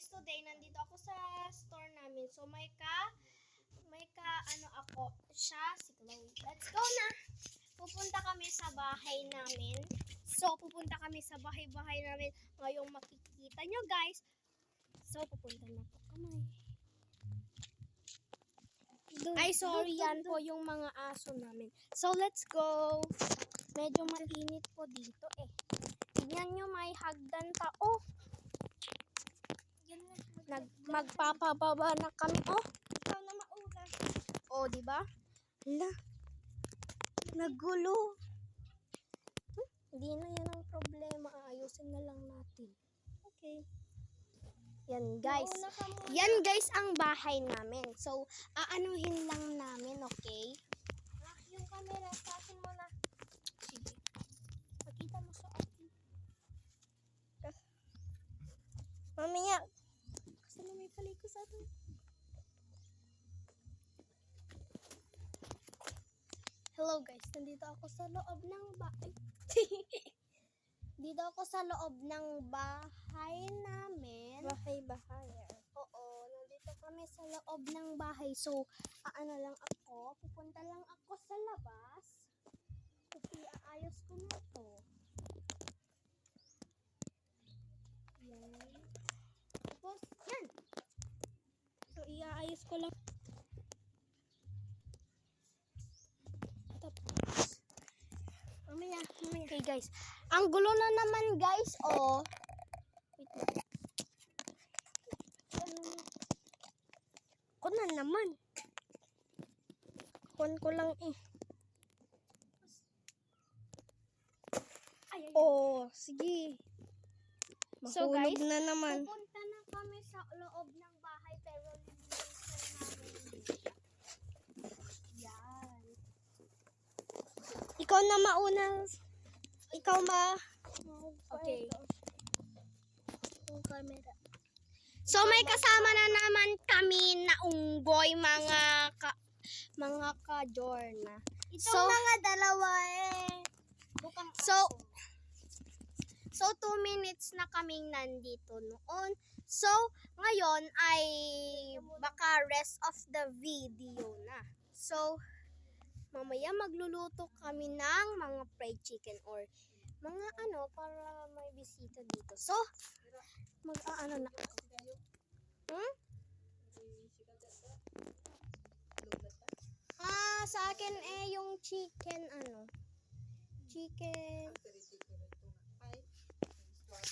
today nandito ako sa store namin. So may ano ako, siya si Chloe. Let's go na. Pupunta kami sa bahay namin. So pupunta kami sa bahay-bahay namin. Ngayong makikita nyo guys. So pupunta na po kami. Ay sorry, yan po yung mga aso namin. So let's go. Medyo mainit po dito eh. Tignan nyo, may hagdan pa. Oh, magpapababa na kami. Oh, ikaw na mauna. Oh, di ba? Hala, nagulo. Hindi na yan ang problema. Ayusin na lang natin. Okay. Yan guys. Yan guys ang bahay namin. So, aanuhin lang namin, okay? Yung camera, sa akin mo na. Sige. Pakita mo sa akin. Mamaya. Kasi na may palay ko sa atin. Hello guys, nandito ako sa loob ng bahay. Dito ako sa loob ng bahay namin. Bahay. Oo, nandito kami sa loob ng bahay. So, pupunta lang ako sa labas. Kasi aayos ko na to. Yan. Tapos, yan. So, iaayos ko lang. Tapos, mamaya. Okay guys. Ang gulo na naman guys, oh. Wait lang. Ako na naman. Kuhan ko lang eh. Oh, sige. So guys, na naman. Pupunta na kami sa loob ng bahay pero lilinisan namin. Yan. Ikaw na mauna. Ikaw Okay. Yung camera. So may kasama na naman kami na unggoy mga ka-Jorna. Itong mga dalawa eh. So 2 minutes na kaming nandito noon. So ngayon ay baka rest of the video na. So mamaya magluluto kami ng mga fried chicken or mga para may bisita dito. So mag-aano na. Sa akin yung chicken chicken.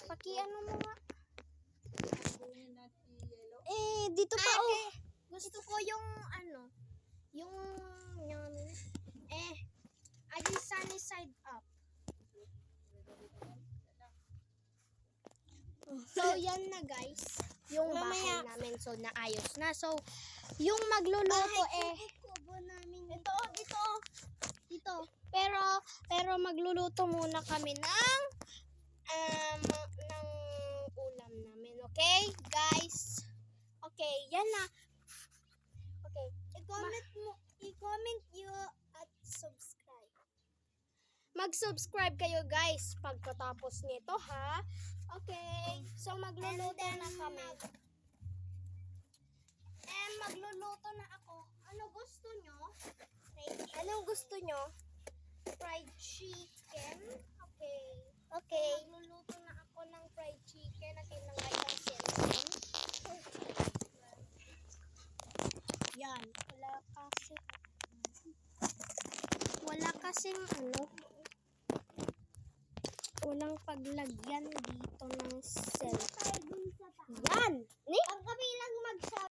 Paki-ano mo nga. Dito pa gusto ko yung yung ayun sunny side up. So yan na guys, yung bahay namin so naayos na. So yung magluluto dito. Pero magluluto muna kami ng ulam namin, okay guys? Okay, yan na. Okay, i-comment nyo at subscribe. Mag-subscribe kayo guys pagkatapos nito ha. Okay, so magluluto na kami. Magluluto na ako. Anong gusto nyo? Fried chicken. Okay. Magluluto na ako ng fried chicken at tinangay ang cellphone. Yan. Wala kasing walang paglagyan dito ng cellphone.